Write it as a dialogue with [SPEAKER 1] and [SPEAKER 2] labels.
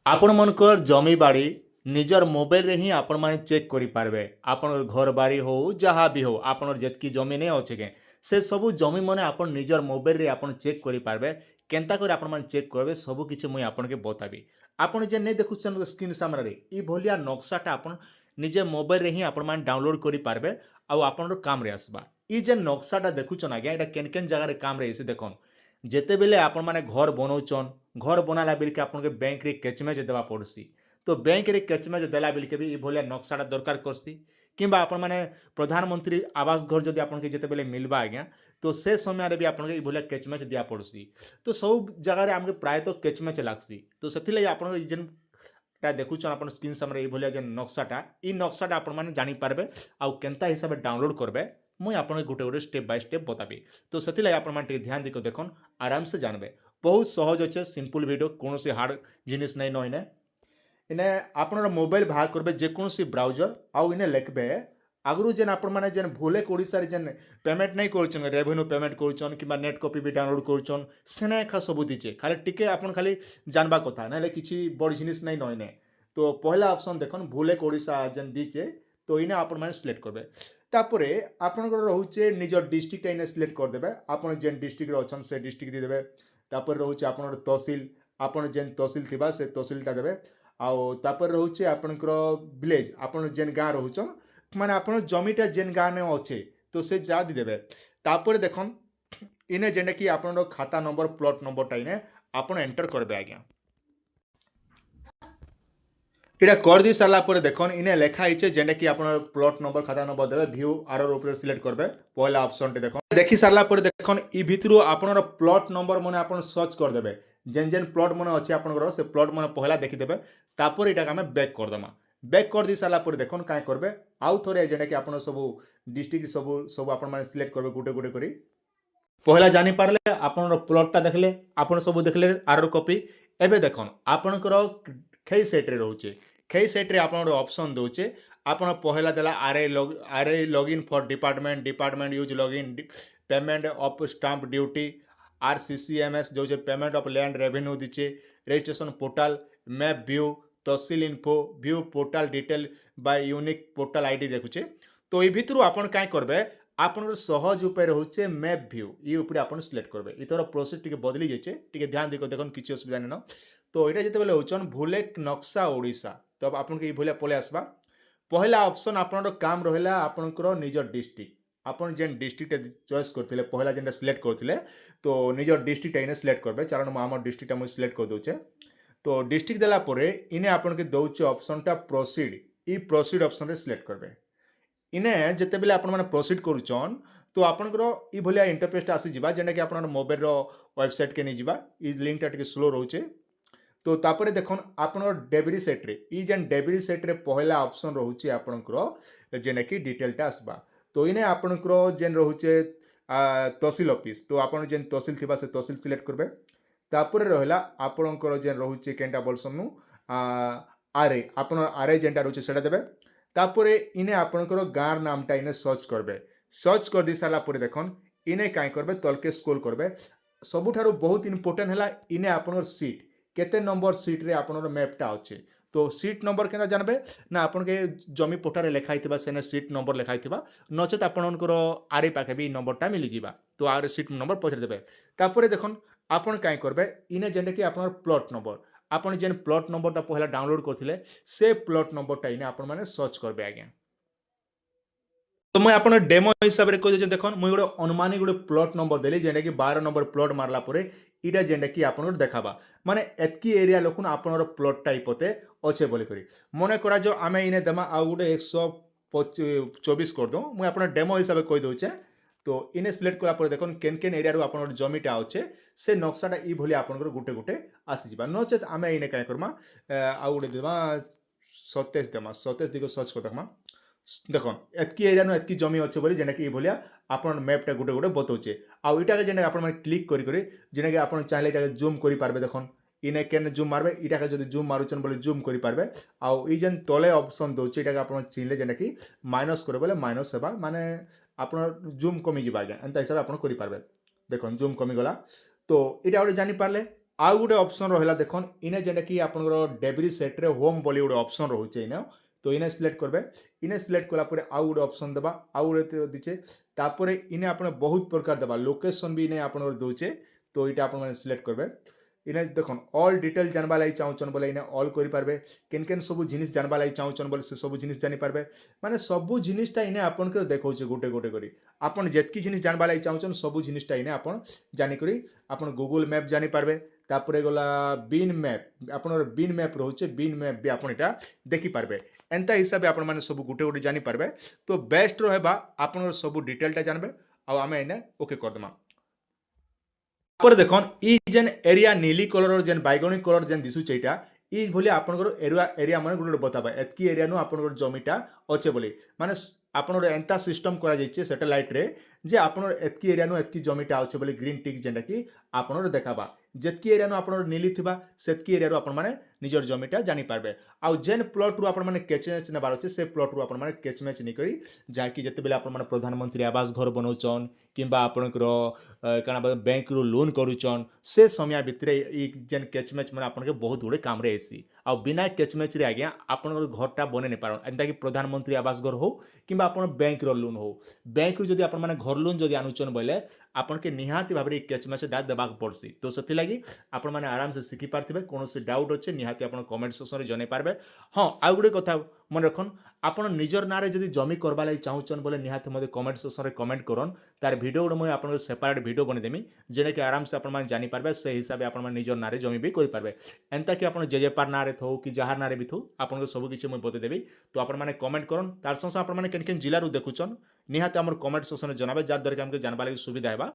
[SPEAKER 1] आपण मनकर जमी बाड़ी निजर मोबाइल रे ही आपण माने चेक करि पारबे। आपन घर बाड़ी हो जहाँ भी हो आपन जेतकी जमी नहीं अच्छे के से सबू जमी मने आपण निजर मोबाइल रे आपण चेक करि पारबे। केनता करे आपण माने चेक करबे सबू किछि मुई आपण के बताबी। आपण जे नहीं देखुछन स्क्रीन सामने रे ई भलिया नक्शाटा आपण निजे मोबाइल रे ही आपण माने डाउनलोड करि पारबे आउ आपण काम रे आसबा। ई जे नक्शाटा देखुछन आज्ञा एटा केन केन जगह रे काम रे से देखन जेतेबेले आपण माने घर बनाउछन घर बनाला बेलके आपन के बैंक रे केचमेज देवा पड़सी। तो बैंक रे केचमेज देला बेलके भी ई भलिया नक्शाटा दरकार करसी। किंबा आपण माने प्रधानमंत्री आवास घर जदि आपन के जेतेबेले मिलबा आज्ञा तो से समय रे भी आपन के ई भलिया केचमेज दिया पड़सी। तो सब जगह रे हमके प्राय तो केचमेज लागसी। तो सेथिले आपन ई जेन टा देखुछन आपन स्क्रीन सामने ई भलिया जेन नक्शाटा आपण माने जानि पारबे आउ केनता हिसाब डाउनलोड करबे मुई आपन गोटे गोटे स्टेप बाय स्टेप बताबी। तो सेथिले आपण माने ध्यान दिको देखन आराम से जानबे। बहुत सहज अच्छे सिंपल वीडियो कौन सी हार्ड जिनिस नहीं न इने इने आपन मोबाइल बाहर करबे जेकोसी ब्राउजर आउ इने लिखबे आगु जेन आपण माने जेन भूले ओडिसा रे जेन पेमेंट नहीं करछन रेवेन्यू पेमेंट करछन किबा नेट कॉपी भी डाउनलोड करछन सेने खा सब दीचे खाली टिके आपण खाली जानबा कथा नाले किछि बड़ जिनिस नहीं न इने। तो पहला ऑप्शन देखन भूले ओडिसा जेन दीचे तो इने आपण माने सिलेक्ट करबे। तापरे आपनकर रहउचे निजर डिस्ट्रिक्ट इने सिलेक्ट कर देबे। आपण जेन डिस्ट्रिक्ट रे अछन से डिस्ट्रिक्ट दी देबे। तापर रोचे आपन तहसील आपन जेन तहसील थिबा से तहसीलटा देबे। आउ तापर रोचे आपनकर विलेज आपन जेन गाँ रहुचन माने आपन जमीटा जेन गाँ ने अच्छे तो से जा दी देबे। तापर देखन इने जेने कि आपन खाता नंबर प्लॉट नंबरटा इने आपन एंटर करबे आज्ञा। इटा कर दी सारा पर देखन इने लेखा आइचे जेने कि आपन प्लॉट नंबर खाता नंबर देबे व्यू आरो ऊपर सिलेक्ट करबे पहला ऑप्शन टे देखन देखि सारा पर देखन ई भितरु आपन प्लॉट नंबर मने आपन सर्च कर देबे जेन जेन प्लॉट मने अछि आपन से प्लॉट मने पहला देखि देबे। तापर इटा के हम बैक कर देमा। बैक कर दी सारा पर देखन काय करबे आउ थोरे जेने कि आपन सब डिस्ट्रिक्ट सब सब आपन माने सिलेक्ट करबे गुटे गुटे करी पहला जानि पारले आपन प्लॉटटा देखले आपन सब देखले आरो कॉपी एबे देखन आपनकर खेई सेट रे रहउचे खेई सेट रे आपन ऑप्शन दोचे आपन पहला देला RA login for department use login payment of stamp duty RCCMS जो पेमेंट ऑफ लैंड रेवेन्यू दीचे registration portal map view tehsil info view portal detail by unique portal ID देखुचे। तो ये भितर आपन काय करबे आपन सहज उपाय रहउचे मैप व्यू ये ऊपर आपन सिलेक्ट करबे। इतर प्रोसेस टिके बदली जाइए टिके ध्यान देखो देखन किछि असुविधा नै न। तो एटा जेतेबेले होचन भूले नक्शा ओडिशा तब आपन के भूले पले आसबा। पहला ऑप्शन आपन काम रहला आपनकर निजर डिस्ट्रिक्ट आपन जेन डिस्ट्रिक्ट चॉइस करथिले पहला जेन सिलेक्ट करथिले तो निजर डिस्ट्रिक्ट इने सिलेक्ट करबे कारण हमर डिस्ट्रिक्ट हम सिलेक्ट कर दोचे। तो डिस्ट्रिक्ट देला परे इने आपन के दोचे ऑप्शनटा प्रोसीड ई प्रोसीड ऑप्शन रे सिलेक्ट करबे। इने जेतेबेले आपन माने प्रोसीड करूचन तो आपनकर ई भलिया इंटरफेस आसी जिबा जेना कि आपन मोबाइल रो वेबसाइट के नि जिबा ई लिंक टा टिके स्लो रहउचे। तो तापरे देखन आपन डेबिरी सेट रे ई जेन डेबिरी सेट रे पहला ऑप्शन रहउचे आपनकर जेना कि डिटेलटा आसबा। तो इने आपनकर जेन रहउचे तहसील ऑफिस तो आपन जेन तहसील थिबा से तहसील सिलेक्ट करबे। तापरे रहला आपनकर जेन रहउचे केनटा बोलसनु आरए आपन आरए जेनटा रहउचे सेटा देबे। तापरे इने आपनकर गाँर नामटा इने सर्च करबे। सर्च कर दी सारा पर देखन इने काय करबे तलके स्क्रॉल करबे। सबुठारु बहुत इंपोर्टेंट हला इने आपनकर सीट केते नंबर सीट रे आपनर मैपटा अच्छे। तो सीट नंबर केना जानबे ना आपन के जमी पोटारे लिखा हितबा सेने सीट नंबर लिखा हितबा नचेत आपनकर आरे पाखे भी नंबरटा मिली जिबा। तो आरे सीट नंबर पछरे देबे। तापरे देखन आपन काय करबे इने जेंडे कि आपनर प्लॉट नंबर आपन जेन प्लॉट नंबरटा पहला डाउनलोड करथिले से प्लॉट नंबरटा इने आपन माने सर्च करबे आज्ञा। तो मैं आपन डेमो हिसाब रे कह दे देखन मुई गोटे अनुमानी गोटे प्लॉट नंबर देली जेंडा कि 12 नंबर प्लॉट मारला परे इटा जेंडा कि आपन देखाबा माने एतकी एरिया लोकुन आपनर प्लॉट टाइप होते अच्छे बोली करी मने करा जो आमे इने देमा आ गोटे 124 कर दो मुई आपन डेमो हिसाब कह दोचे। तो इने सिलेक्ट कला परे देखन केन केन एरिया रो आपनर जमीटा अच्छे से नक्शाटा ई भली आपनकर गुटे गुटे आसी जिबा नचेत आमे इने काय करमा आ गोटे देमा 27 देमा 27 दिगो सर्च कर देखमा देखन एतकी एरिया नो एतकी जमी अच्छे बोली जेना कि ई भलिया आपन मैपटा गुटे गुटे बतौचे आ इटा के जेना आपन माने क्लिक करी करी जेना कि आपन चाहले इटा जूम करि पारबे देखन इने केन जूम मारबे इटा के जदी जूम मारुचन बोले जूम करि पारबे आ ई जेन तले ऑप्शन दोचे इटा के आपन चिनले जेना कि माइनस करे बोले माइनस हेबा माने आपन जूम कमी जिबा एंता हिसाब आपन करि पारबे। देखन जूम कमी गला तो इटा ओडे जानि पारले आउ गोटे ऑप्शन रहा देखन इने जेनटा कि आपनकर डेब्री सेट रे होम बोली गोटे ऑप्शन रोचे इने तो इने सिलेक्ट करबे इने सिलेक्ट कला परे आउ गोटे ऑप्शन देबा आउ गोटे दिचे तापरे इने आपन बहुत प्रकार देबा लोकेशन भी इने आपनकर दोचे तो इटा आपन माने सिलेक्ट करबे इने देखन ऑल डिटेल जानबा लागि चाहउछन बोले इने ऑल करि पारबे केन केन सब जिनिस जानबा लागि चाहउछन बोले से सब जिनिस जानि पारबे माने सब जिनिसटा इने आपनकर देखौचे गोटे गोटे करी आपन जेतकी जिनिस जानबा लागि चाहउछन सब जिनिसटा इने आपन जानि करी आपन गूगल मैप जानि पारबे तापरे गला बिन मैप आपनर बिन मैप रोचे बिन मैप भी आपन इटा देखि पारबे एंता हिसाब आपण माने सब गोटे गोटे जानि पारबे तो बेस्ट रहबा आपनर सब डिटेलटा जानबे आ आमे इने ओके कर दमा पर देखन ई जेन एरिया नीली कलर जेन बैगनी कलर जेन दिसुचे इटा ई भली आपनकर एरिया एरिया माने गुटे बताबा एतकी एरिया नु आपनकर जमीटा अच्छे बोली माने आपनर एंता सिस्टम करा जाइछे सैटेलाइट रे जे आपनर एतकी एरिया नु एतकी जमीटा अच्छे बोली ग्रीन टिक जेंटा कि आपनर देखाबा जेतकी एरिया नु आपनर नीली थिबा सेतकी एरिया रो आपन माने निजर जमीटा जानि पारबे आ जेन प्लॉट रू आपन माने केचमेच नेबार अछि से प्लॉट रू आपन माने केचमेच नि करी जाकि जते बेले आपन माने प्रधानमंत्री आवास घर बनौचन किंबा आपनकर काना बैंक रू लोन करूचन से समय भितरे ई जेन केचमेच माने आपन के बहुत गुडे काम रे एसी आ बिना केचमेच रे आज्ञा आपनकर घरटा बने नै पारन एंता कि प्रधानमंत्री आवास घर हो किंबा आपन बैंक रो लोन हो बैंक रू जदी आपन माने घर लोन जदी आनुचन बोले आपन के निहाती भाबरे केचमेच डा देबाक पड़सी तो सेति लागि आपन माने आराम से सिखि पारथिबे कोनोसी डाउट अछि निहाती आपन कमेंट सेक्शन रे जने पारबे हां आ गुडे कथा मन रखन आपन निजर नारे जदी जमी करबा लागि चाहुचन बोले निहाती मते कमेंट सेक्शन रे कमेंट करन तार वीडियो गुडे मय आपन सेपरेट वीडियो बने देमी जेने कि आराम से आपन माने जानि पारबे से हिसाब आपन माने निजर नारे जमी भी करि पारबे एंता कि आपन जे पार नारे थौ कि जहार नारे भी थौ आपन सब किछि मय बते देबी तो आपन माने कमेंट करन तार संग आपन माने केन केन जिल्ला रु देखुचन निहाती हमर कमेंट सेक्शन रे जनाबे जार द्वारा कि हमके जानबा लागि सुविधा हेबा